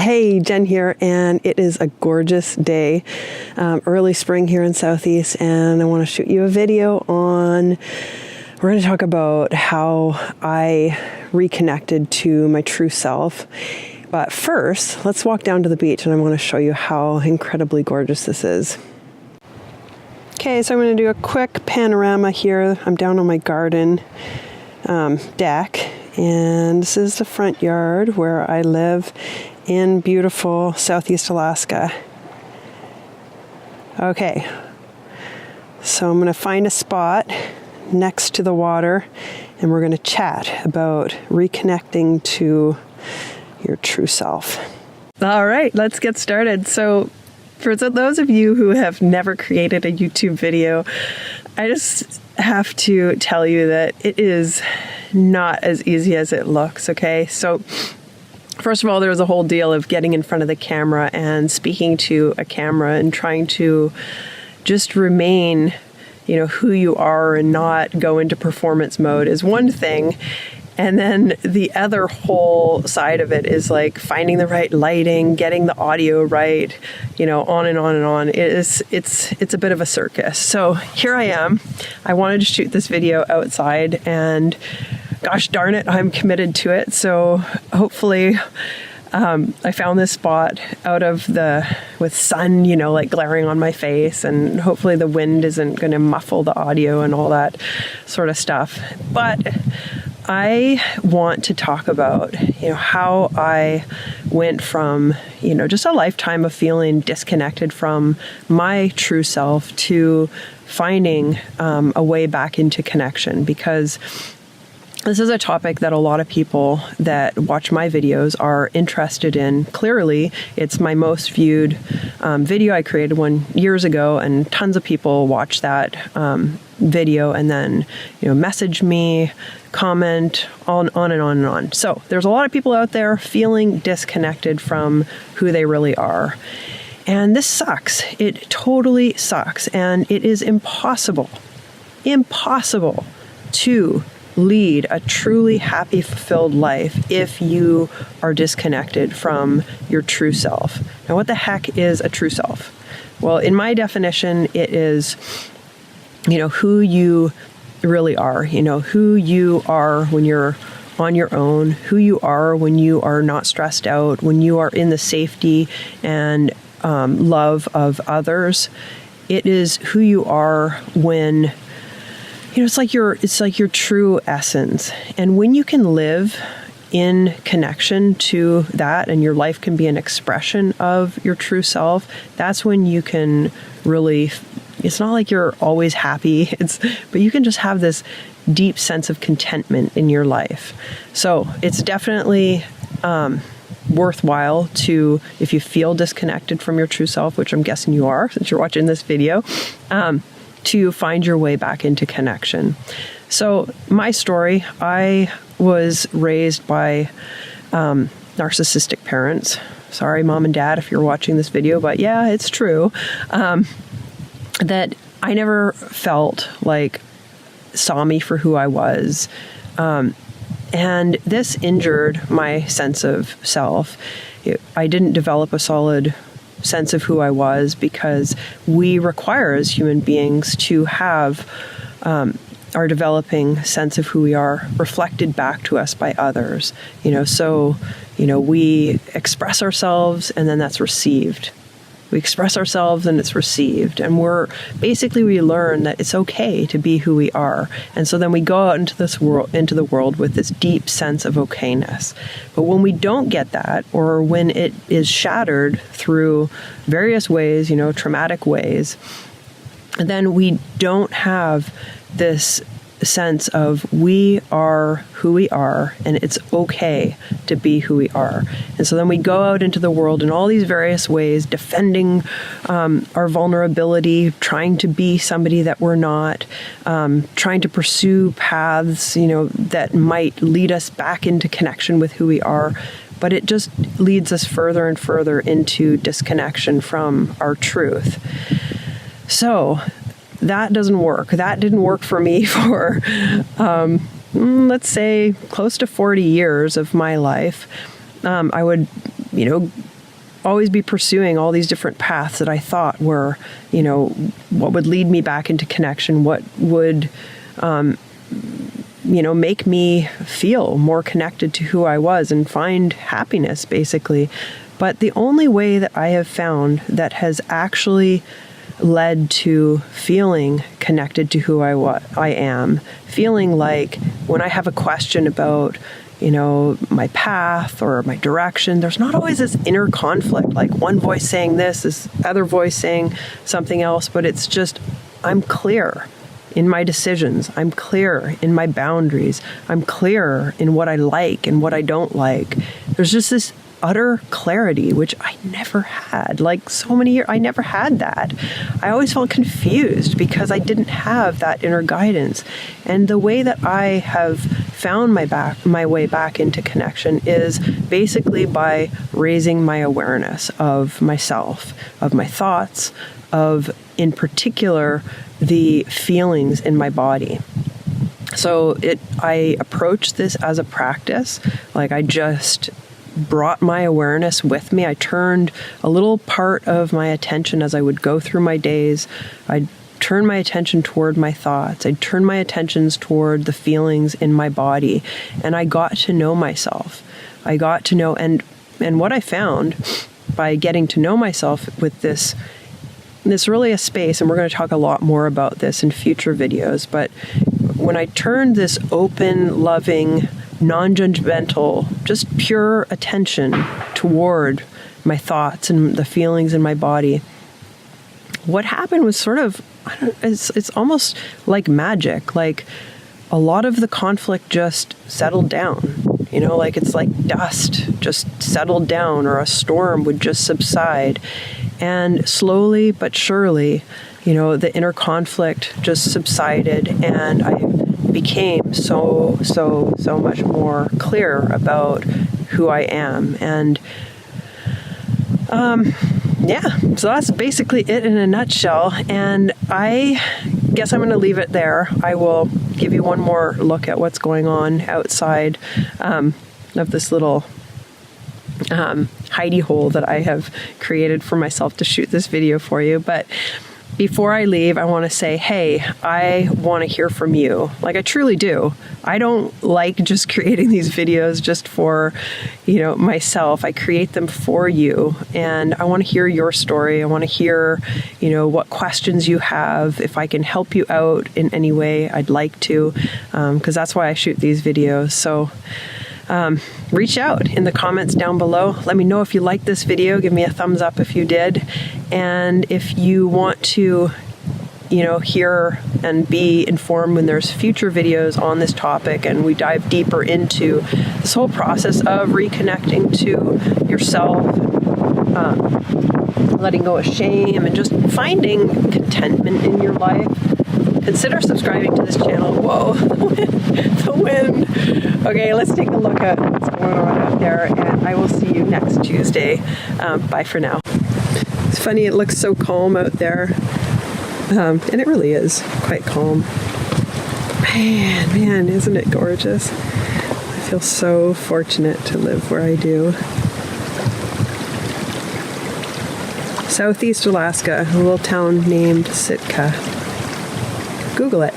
Hey, Jen here, and it is a gorgeous day, early spring here in Southeast, and I want to shoot you a video on, we're going to talk about how I reconnected to my true self. But first, let's walk down to the beach, and I want to show you how incredibly gorgeous this is. Okay, so I'm going to do a quick panorama here. I'm down on my garden deck, and this is the front yard where I live in beautiful Southeast Alaska. Okay, so I'm going to find a spot next to the water, and we're going to chat about reconnecting to your true self. All right, let's get started. So for those of you who have never created a YouTube video, I just have to tell you that it is not as easy as it looks, okay? So first of all, there's a whole deal of getting in front of the camera and speaking to a camera and trying to just remain, who you are and not go into performance mode is one thing. And then the other whole side of it is like finding the right lighting, getting the audio right, on and on and on. It's a bit of a circus. So here I am. I wanted to shoot this video outside, and gosh darn it, I'm committed to it. So hopefully I found this spot with sun, like glaring on my face, and hopefully the wind isn't going to muffle the audio and all that sort of stuff. But I want to talk about, how I went from, just a lifetime of feeling disconnected from my true self to finding a way back into connection, because this is a topic that a lot of people that watch my videos are interested in. Clearly, it's my most viewed video. I created one years ago, and tons of people watch that video and then, message me, comment, on and on and on. So there's a lot of people out there feeling disconnected from who they really are. And this sucks. It totally sucks. And it is impossible to lead a truly happy, fulfilled life if you are disconnected from your true self. Now, what the heck is a true self? Well, in my definition, it is, who you really are, who you are when you're on your own, who you are when you are not stressed out, when you are in the safety and love of others. It is who you are when it's like your true essence. And when you can live in connection to that, and your life can be an expression of your true self, that's when you can really, it's not like you're always happy, but you can just have this deep sense of contentment in your life. So it's definitely worthwhile to, if you feel disconnected from your true self, which I'm guessing you are since you're watching this video, to find your way back into connection. So my story, I was raised by narcissistic parents. Sorry, mom and dad, if you're watching this video, but yeah, it's true. That I never felt like saw me for who I was. And this injured my sense of self. I didn't develop a solid sense of who I was, because we require as human beings to have our developing sense of who we are reflected back to us by others. So we express ourselves, and then that's received. We express ourselves and it's received. And we learn that it's okay to be who we are. And so then we go out into the world with this deep sense of okayness. But when we don't get that, or when it is shattered through various ways, traumatic ways, then we don't have this sense of we are who we are, and it's okay to be who we are. And so then we go out into the world in all these various ways, defending our vulnerability, trying to be somebody that we're not, trying to pursue paths, that might lead us back into connection with who we are. But it just leads us further and further into disconnection from our truth. So that doesn't work. That didn't work for me for, let's say, close to 40 years of my life. I would, always be pursuing all these different paths that I thought were, what would lead me back into connection, what would, make me feel more connected to who I was and find happiness, basically. But the only way that I have found that has actually led to feeling connected to who I am, feeling like when I have a question about, my path or my direction, there's not always this inner conflict, like one voice saying this other voice saying something else, but it's just, I'm clear in my decisions. I'm clear in my boundaries. I'm clear in what I like and what I don't like. There's just this utter clarity, which I never had. Like so many years, I never had that. I always felt confused because I didn't have that inner guidance. And the way that I have found my way back into connection is basically by raising my awareness of myself, of my thoughts, of, in particular, the feelings in my body. So I approach this as a practice. Like I just brought my awareness with me. I turned a little part of my attention as I would go through my days. I'd turn my attention toward my thoughts. I'd turn my attentions toward the feelings in my body. And I got to know myself. I got to know, and what I found by getting to know myself with this really a space, and we're going to talk a lot more about this in future videos, but when I turned this open, loving, non-judgmental, just pure attention toward my thoughts and the feelings in my body, what happened was sort of, it's almost like magic. Like a lot of the conflict just settled down. Like it's like dust just settled down, or a storm would just subside. And slowly but surely, the inner conflict just subsided, and I became so much more clear about who I am. And so that's basically it in a nutshell. And I guess I'm going to leave it there. I will give you one more look at what's going on outside of this little hidey hole that I have created for myself to shoot this video for you. But before I leave, I want to say, hey, I want to hear from you. Like I truly do. I don't like just creating these videos just for, myself. I create them for you, and I want to hear your story. I want to hear, what questions you have. If I can help you out in any way, I'd like to, because that's why I shoot these videos. So reach out in the comments down below. Let me know if you liked this video. Give me a thumbs up if you did. And if you want to, hear and be informed when there's future videos on this topic and we dive deeper into this whole process of reconnecting to yourself, letting go of shame, and just finding contentment in your life, consider subscribing to this channel. Whoa, the wind. Okay, let's take a look at what's going on out there, and I will see you next Tuesday. Bye for now. It's funny, it looks so calm out there, and it really is quite calm. Man, isn't it gorgeous? I feel so fortunate to live where I do. Southeast Alaska, a little town named Sitka. Google it.